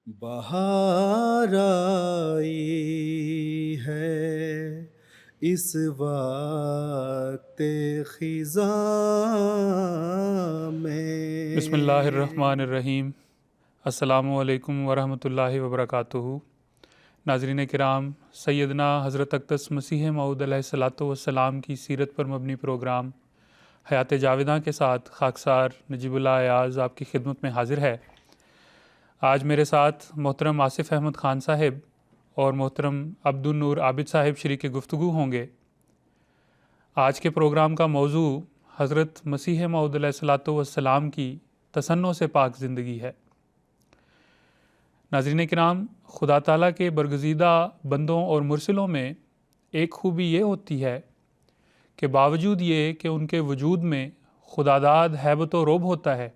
بہار آئی ہے اس وقت خزاں بسم اللہ الرحمن میں۔ الرحیم۔ السلام علیکم ورحمۃ اللہ وبرکاتہ۔ ناظرین کرام، سیدنا حضرت اقدس مسیح موعود علیہ الصلوۃ والسلام کی سیرت پر مبنی پروگرام حیات جاویداں کے ساتھ خاکسار نجیب اللہ ایاز آپ کی خدمت میں حاضر ہے۔ آج میرے ساتھ محترم آصف احمد خان صاحب اور محترم عبد النور عابد صاحب شریک گفتگو ہوں گے۔ آج کے پروگرام کا موضوع حضرت مسیح موعود علیہ الصلوۃ والسلام کی تصنع سے پاک زندگی ہے۔ ناظرین کرام، خدا تعالیٰ کے برگزیدہ بندوں اور مرسلوں میں ایک خوبی یہ ہوتی ہے کہ باوجود یہ کہ ان کے وجود میں خداداد ہیبت و رعب ہوتا ہے،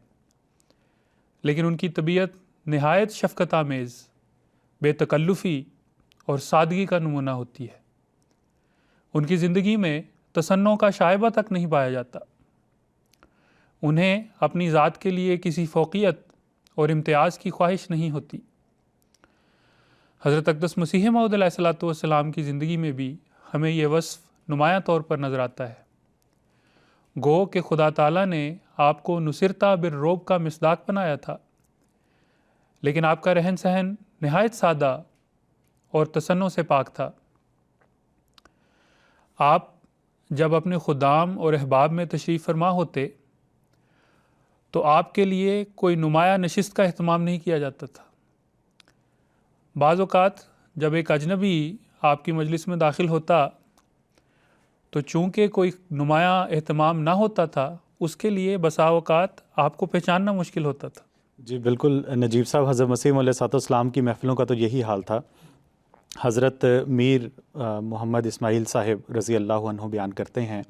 لیکن ان کی طبیعت نہایت شفقت آمیز، بے تکلفی اور سادگی کا نمونہ ہوتی ہے۔ ان کی زندگی میں تصنع کا شائبہ تک نہیں پایا جاتا۔ انہیں اپنی ذات کے لیے کسی فوقیت اور امتیاز کی خواہش نہیں ہوتی۔ حضرت اقدس مسیح موعود علیہ الصلوۃ والسلام کی زندگی میں بھی ہمیں یہ وصف نمایاں طور پر نظر آتا ہے۔ گو کہ خدا تعالیٰ نے آپ کو نصرتا بالرعب کا مصداق بنایا تھا، لیکن آپ کا رہن سہن نہایت سادہ اور تصنع سے پاک تھا۔ آپ جب اپنے خدام اور احباب میں تشریف فرما ہوتے تو آپ کے لیے کوئی نمایاں نشست کا اہتمام نہیں کیا جاتا تھا۔ بعض اوقات جب ایک اجنبی آپ کی مجلس میں داخل ہوتا تو چونکہ کوئی نمایاں اہتمام نہ ہوتا تھا، اس کے لیے بسا اوقات آپ کو پہچاننا مشکل ہوتا تھا۔ جی بالکل نجیب صاحب، حضرت مسیح علیہ السلام کی محفلوں کا تو یہی حال تھا۔ حضرت میر محمد اسماعیل صاحب رضی اللہ عنہ بیان کرتے ہیں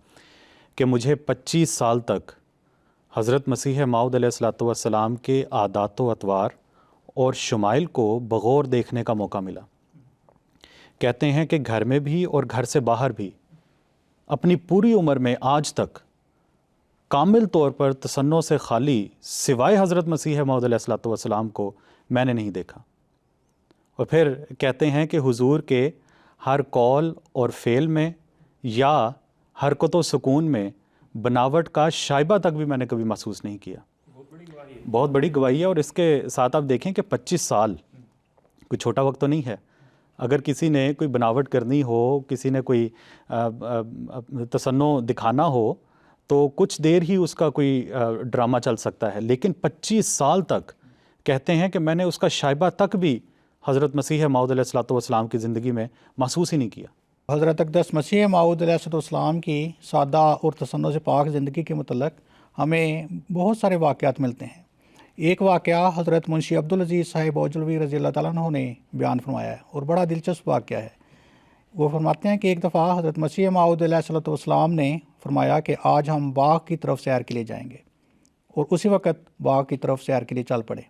کہ مجھے 25 سال تک حضرت مسیح موعود علیہ السلام کے عادات و اطوار اور شمائل کو بغور دیکھنے کا موقع ملا۔ کہتے ہیں کہ گھر میں بھی اور گھر سے باہر بھی اپنی پوری عمر میں آج تک کامل طور پر تصنع سے خالی سوائے حضرت مسیح موعود علیہ السلام کو میں نے نہیں دیکھا۔ اور پھر کہتے ہیں کہ حضور کے ہر قول اور فعل میں یا حرکت و سکون میں بناوٹ کا شائبہ تک بھی میں نے کبھی محسوس نہیں کیا۔ بہت بڑی گواہی ہے، اور اس کے ساتھ آپ دیکھیں کہ 25 سال کوئی چھوٹا وقت تو نہیں ہے۔ اگر کسی نے کوئی بناوٹ کرنی ہو، کسی نے کوئی تصنع دکھانا ہو تو کچھ دیر ہی اس کا کوئی ڈرامہ چل سکتا ہے، لیکن 25 سال تک کہتے ہیں کہ میں نے اس کا شائبہ تک بھی حضرت مسیح موعود علیہ السلام کی زندگی میں محسوس ہی نہیں کیا۔ حضرت اقدس مسیح موعود علیہ السلام کی سادہ اور تصنع سے پاک زندگی کے متعلق ہمیں بہت سارے واقعات ملتے ہیں۔ ایک واقعہ حضرت منشی عبدالعزیز صاحب اوجلوی رضی اللہ تعالیٰ عنہ نے بیان فرمایا ہے اور بڑا دلچسپ واقعہ ہے۔ وہ فرماتے ہیں کہ ایک دفعہ حضرت مسیح موعود علیہ السلام نے فرمایا کہ آج ہم باغ کی طرف سیر کے لیے جائیں گے، اور اسی وقت باغ کی طرف سیر کے لیے چل پڑے۔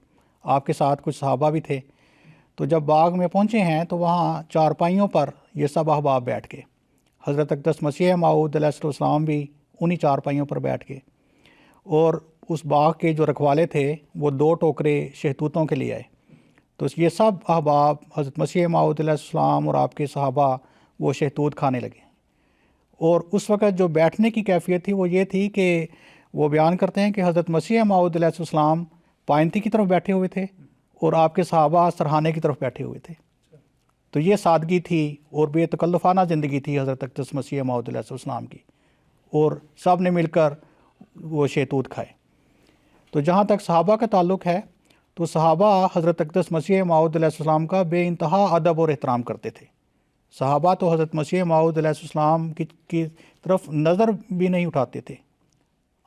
آپ کے ساتھ کچھ صحابہ بھی تھے۔ تو جب باغ میں پہنچے ہیں تو وہاں چارپائیوں پر یہ سب احباب بیٹھ گئے۔ حضرت اقدس مسیح موعود علیہ السلام بھی انہی چارپائیوں پر بیٹھ گئے، اور اس باغ کے جو رکھوالے تھے وہ 2 ٹوکرے شہتوتوں کے لیے آئے۔ تو یہ سب احباب حضرت مسیح موعود علیہ السلام اور آپ کے صحابہ وہ شہتوت کھانے لگے۔ اور اس وقت جو بیٹھنے کی کیفیت تھی وہ یہ تھی کہ وہ بیان کرتے ہیں کہ حضرت مسیح موعود علیہ السلام پائنتی کی طرف بیٹھے ہوئے تھے اور آپ کے صحابہ سرہانے کی طرف بیٹھے ہوئے تھے۔ تو یہ سادگی تھی اور بے تکلفانہ زندگی تھی حضرت اقدس مسیح موعود علیہ السلام کی، اور سب نے مل کر وہ شہتوت کھائے۔ تو جہاں تک صحابہ کا تعلق ہے تو صحابہ حضرت اقدس مسیح موعود علیہ السلام کا بے انتہا ادب اور احترام کرتے تھے۔ صحابہ تو حضرت مسیح موعود علیہ السلام کی طرف نظر بھی نہیں اٹھاتے تھے،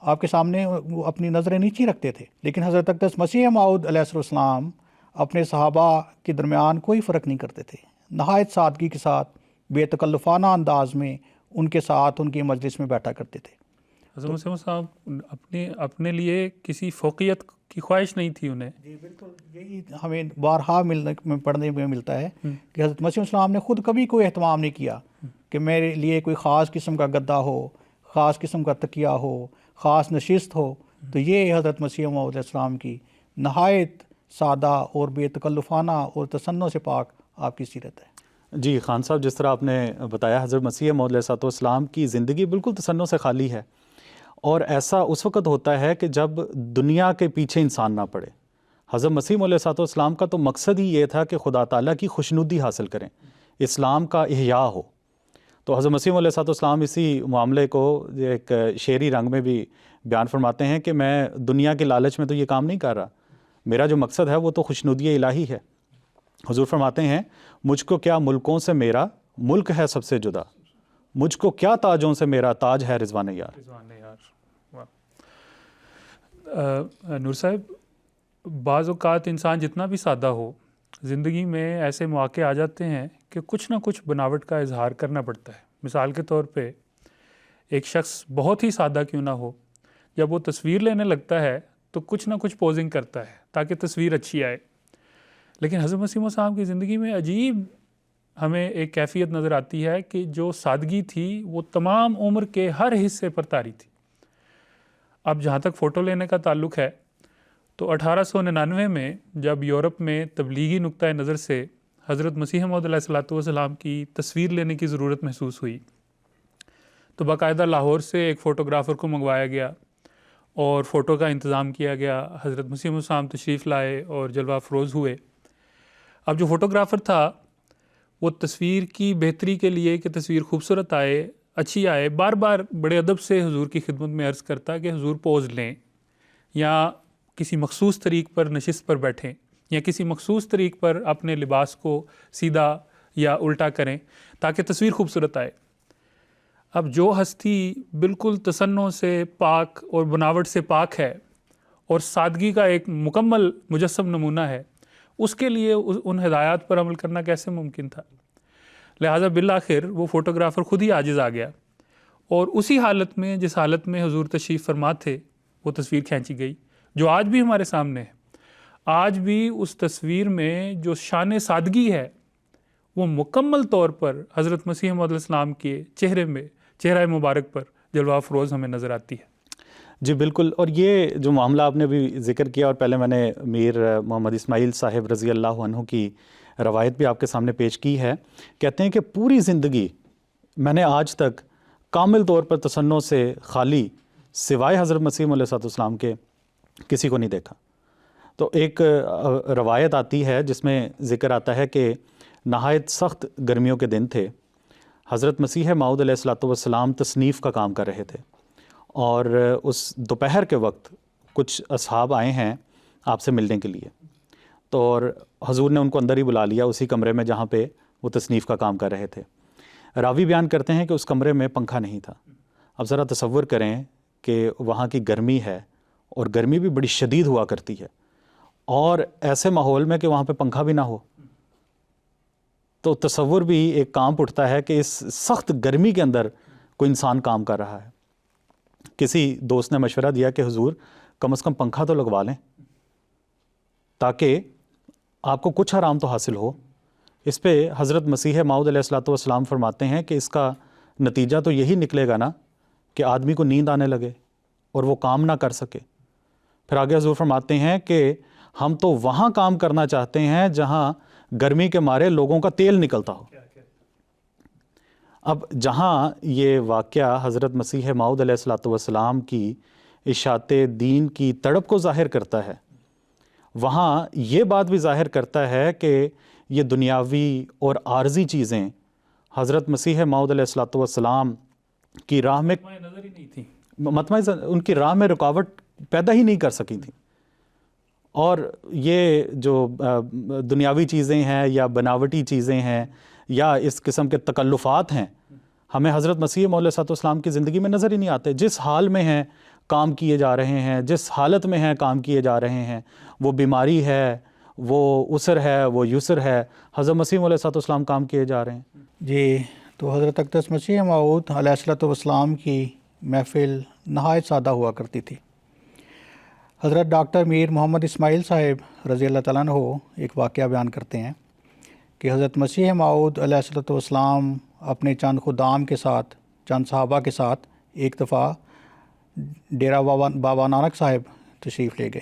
آپ کے سامنے وہ اپنی نظریں نیچی رکھتے تھے، لیکن حضرت اقدس مسیح موعود علیہ السلام اپنے صحابہ کے درمیان کوئی فرق نہیں کرتے تھے۔ نہایت سادگی کے ساتھ بے تکلفانہ انداز میں ان کے ساتھ ان کی مجلس میں بیٹھا کرتے تھے۔ حضرت مسیح صاحب اپنے لیے کسی فوقیت کی خواہش نہیں تھی انہیں۔ جی بالکل، یہی ہمیں بارہا پڑھنے میں ملتا ہے کہ حضرت مسیح السلام نے خود کبھی کوئی اہتمام نہیں کیا کہ میرے لیے کوئی خاص قسم کا گدا ہو، خاص قسم کا تکیہ ہو، خاص نشست ہو۔ تو یہ حضرت مسیح موعود علیہ السلام کی نہایت سادہ اور بے تکلفانہ اور تصنع سے پاک آپ کی سیرت ہے۔ جی خان صاحب، جس طرح آپ نے بتایا حضرت مسیح موعود علیہ الصلوۃ والسلام کی زندگی بالکل تصنع سے خالی ہے، اور ایسا اس وقت ہوتا ہے کہ جب دنیا کے پیچھے انسان نہ پڑے۔ حضرت مسیح موعود علیہ الصلوۃ والسلام کا تو مقصد ہی یہ تھا کہ خدا تعالیٰ کی خوشنودی حاصل کریں، اسلام کا احیاء ہو۔ تو حضرت مسیح موعود علیہ الصلوۃ والسلام اسی معاملے کو ایک شعری رنگ میں بھی بیان فرماتے ہیں کہ میں دنیا کے لالچ میں تو یہ کام نہیں کر رہا، میرا جو مقصد ہے وہ تو خوشنودی الہی ہے۔ حضور فرماتے ہیں مجھ کو کیا ملکوں سے میرا ملک ہے سب سے جدا، مجھ کو کیا تاجوں سے میرا تاج ہے رضوان یار۔ نور صاحب، بعض اوقات انسان جتنا بھی سادہ ہو، زندگی میں ایسے مواقع آ جاتے ہیں کہ کچھ نہ کچھ بناوٹ کا اظہار کرنا پڑتا ہے۔ مثال کے طور پہ ایک شخص بہت ہی سادہ کیوں نہ ہو، جب وہ تصویر لینے لگتا ہے تو کچھ نہ کچھ پوزنگ کرتا ہے تاکہ تصویر اچھی آئے۔ لیکن حضرت مسیح موعود صاحب کی زندگی میں عجیب ہمیں ایک کیفیت نظر آتی ہے کہ جو سادگی تھی وہ تمام عمر کے ہر حصے پر طاری تھی۔ اب جہاں تک فوٹو لینے کا تعلق ہے تو 1899 میں جب یورپ میں تبلیغی نقطۂ نظر سے حضرت مسیح موعود علیہ الصلوۃ والسلام کی تصویر لینے کی ضرورت محسوس ہوئی تو باقاعدہ لاہور سے ایک فوٹوگرافر کو منگوایا گیا اور فوٹو کا انتظام کیا گیا۔ حضرت مسیح موعود صاحب تشریف لائے اور جلوہ افروز ہوئے۔ اب جو فوٹوگرافر تھا وہ تصویر کی بہتری کے لیے کہ تصویر خوبصورت آئے، اچھی آئے، بار بار بڑے ادب سے حضور کی خدمت میں عرض کرتا کہ حضور پوز لیں، یا کسی مخصوص طریق پر نشست پر بیٹھیں، یا کسی مخصوص طریق پر اپنے لباس کو سیدھا یا الٹا کریں تاکہ تصویر خوبصورت آئے۔ اب جو ہستی بالکل تصنع سے پاک اور بناوٹ سے پاک ہے اور سادگی کا ایک مکمل مجسم نمونہ ہے، اس کے لیے ان ہدایات پر عمل کرنا کیسے ممکن تھا؟ لہٰذا بالآخر وہ فوٹوگرافر خود ہی عاجز آ گیا اور اسی حالت میں جس حالت میں حضور تشریف فرما تھے وہ تصویر کھینچی گئی، جو آج بھی ہمارے سامنے ہے۔ آج بھی اس تصویر میں جو شان سادگی ہے وہ مکمل طور پر حضرت مسیح موعود علیہ السلام کے چہرہ مبارک پر جلوہ افروز ہمیں نظر آتی ہے۔ جی بالکل، اور یہ جو معاملہ آپ نے بھی ذکر کیا، اور پہلے میں نے میر محمد اسماعیل صاحب رضی اللہ عنہ کی روایت بھی آپ کے سامنے پیش کی ہے۔ کہتے ہیں کہ پوری زندگی میں نے آج تک کامل طور پر تصنع سے خالی سوائے حضرت مسیح علیہ السلام کے کسی کو نہیں دیکھا۔ تو ایک روایت آتی ہے جس میں ذکر آتا ہے کہ نہایت سخت گرمیوں کے دن تھے، حضرت مسیح موعود علیہ السلام تصنیف کا کام کر رہے تھے، اور اس دوپہر کے وقت کچھ اصحاب آئے ہیں آپ سے ملنے کے لیے، تو اور حضور نے ان کو اندر ہی بلا لیا اسی کمرے میں جہاں پہ وہ تصنیف کا کام کر رہے تھے۔ راوی بیان کرتے ہیں کہ اس کمرے میں پنکھا نہیں تھا۔ اب ذرا تصور کریں کہ وہاں کی گرمی ہے، اور گرمی بھی بڑی شدید ہوا کرتی ہے، اور ایسے ماحول میں کہ وہاں پہ پنکھا بھی نہ ہو، تو تصور بھی ایک کام اٹھتا ہے کہ اس سخت گرمی کے اندر کوئی انسان کام کر رہا ہے۔ کسی دوست نے مشورہ دیا کہ حضور کم از کم پنکھا تو لگوا لیں تاکہ آپ کو کچھ آرام تو حاصل ہو۔ اس پہ حضرت مسیح موعود علیہ السلام فرماتے ہیں کہ اس کا نتیجہ تو یہی نکلے گا نا کہ آدمی کو نیند آنے لگے اور وہ کام نہ کر سکے۔ پھر آگے حضور فرماتے ہیں کہ ہم تو وہاں کام کرنا چاہتے ہیں جہاں گرمی کے مارے لوگوں کا تیل نکلتا ہو۔ اب جہاں یہ واقعہ حضرت مسیح موعود علیہ السلام کی اشاعت دین کی تڑپ کو ظاہر کرتا ہے، وہاں یہ بات بھی ظاہر کرتا ہے کہ یہ دنیاوی اور عارضی چیزیں حضرت مسیح موعود علیہ السلام کی راہ میں نظر ہی نہیں تھی، ان کی راہ میں رکاوٹ پیدا ہی نہیں کر سکی تھیں۔ اور یہ جو دنیاوی چیزیں ہیں یا بناوٹی چیزیں ہیں یا اس قسم کے تکلفات ہیں، ہمیں حضرت مسیح موعود علیہ السلام کی زندگی میں نظر ہی نہیں آتے۔ جس حال میں ہیں کام کیے جا رہے ہیں، جس حالت میں ہیں کام کیے جا رہے ہیں، وہ بیماری ہے، وہ عسر ہے، وہ یسر ہے، حضرت مسیح موعود علیہ السلام کام کیے جا رہے ہیں۔ جی، تو حضرت اقدس مسیح موعود علیہ السلام کی محفل نہایت سادہ ہوا کرتی تھی۔ حضرت ڈاکٹر میر محمد اسماعیل صاحب رضی اللہ تعالیٰ عنہ ایک واقعہ بیان کرتے ہیں کہ حضرت مسیح موعود علیہ السلام اپنے چند خدام کے ساتھ، چند صحابہ کے ساتھ ایک دفعہ ڈیرہ بابا نانک صاحب تشریف لے گئے،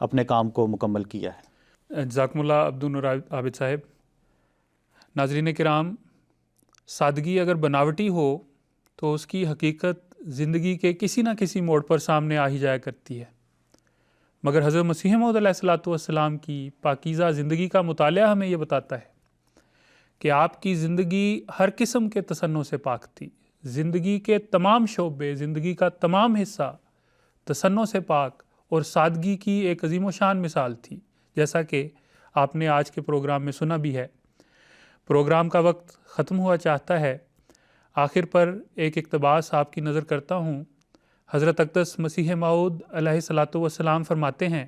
اپنے کام کو مکمل کیا ہے۔ جزاکم اللہ عبدالنور عابد صاحب۔ ناظرین کرام، سادگی اگر بناوٹی ہو تو اس کی حقیقت زندگی کے کسی نہ کسی موڑ پر سامنے آ ہی جایا کرتی ہے، مگر حضرت مسیح موعود علیہ الصلوۃ والسلام کی پاکیزہ زندگی کا مطالعہ ہمیں یہ بتاتا ہے کہ آپ کی زندگی ہر قسم کے تصنع سے پاک تھی، زندگی کے تمام شعبے، زندگی کا تمام حصہ تصنع سے پاک اور سادگی کی ایک عظیم و شان مثال تھی، جیسا کہ آپ نے آج کے پروگرام میں سنا بھی ہے۔ پروگرام کا وقت ختم ہوا چاہتا ہے، آخر پر ایک اقتباس آپ کی نظر کرتا ہوں۔ حضرت اقدس مسیح موعود علیہ الصلوۃ والسلام فرماتے ہیں،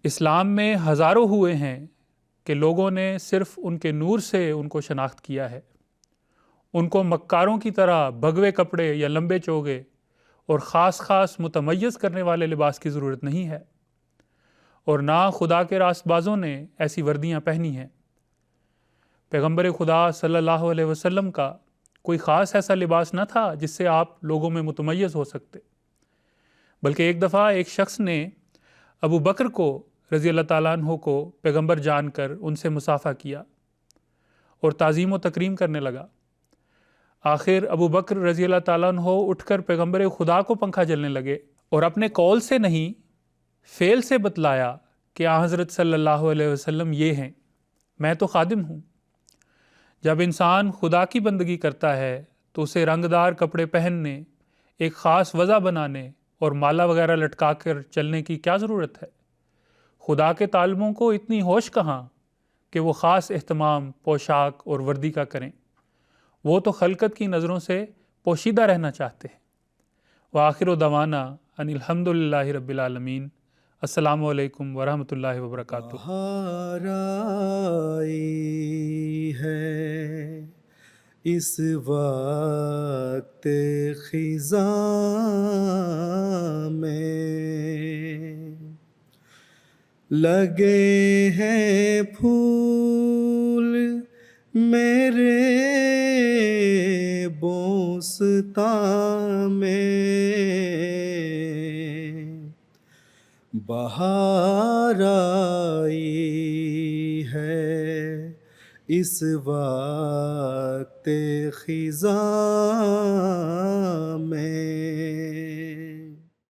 اسلام میں ہزاروں ہوئے ہیں کہ لوگوں نے صرف ان کے نور سے ان کو شناخت کیا ہے، ان کو مکاروں کی طرح بھگوے کپڑے یا لمبے چوگے اور خاص متمیز کرنے والے لباس کی ضرورت نہیں ہے، اور نہ خدا کے راست بازوں نے ایسی وردیاں پہنی ہیں۔ پیغمبر خدا صلی اللہ علیہ وسلم کا کوئی خاص ایسا لباس نہ تھا جس سے آپ لوگوں میں متمیز ہو سکتے، بلکہ ایک دفعہ ایک شخص نے ابو بکر کو رضی اللہ تعالیٰ عنہ کو پیغمبر جان کر ان سے مصافحہ کیا اور تعظیم و تکریم کرنے لگا۔ آخر ابو بکر رضی اللہ تعالیٰ عنہ اٹھ کر پیغمبر خدا کو پنکھا جلنے لگے اور اپنے قول سے نہیں فعل سے بتلایا کہ آن حضرت صلی اللہ علیہ وسلم یہ ہیں، میں تو خادم ہوں۔ جب انسان خدا کی بندگی کرتا ہے تو اسے رنگدار کپڑے پہننے، ایک خاص وضع بنانے اور مالا وغیرہ لٹکا کر چلنے کی کیا ضرورت ہے؟ خدا کے طالبوں کو اتنی ہوش کہاں کہ وہ خاص اہتمام پوشاک اور وردی کا کریں، وہ تو خلقت کی نظروں سے پوشیدہ رہنا چاہتے ہیں۔ وآخر دعوانا ان الحمد للہ رب العالمین۔ السلام علیکم ورحمۃ اللہ وبرکاتہ۔ بہار آئی ہے اس وقت خزاں میں، لگے ہیں پھول میرے بوستاں میں، بہار آئی ہے اس وقت خزاں میں۔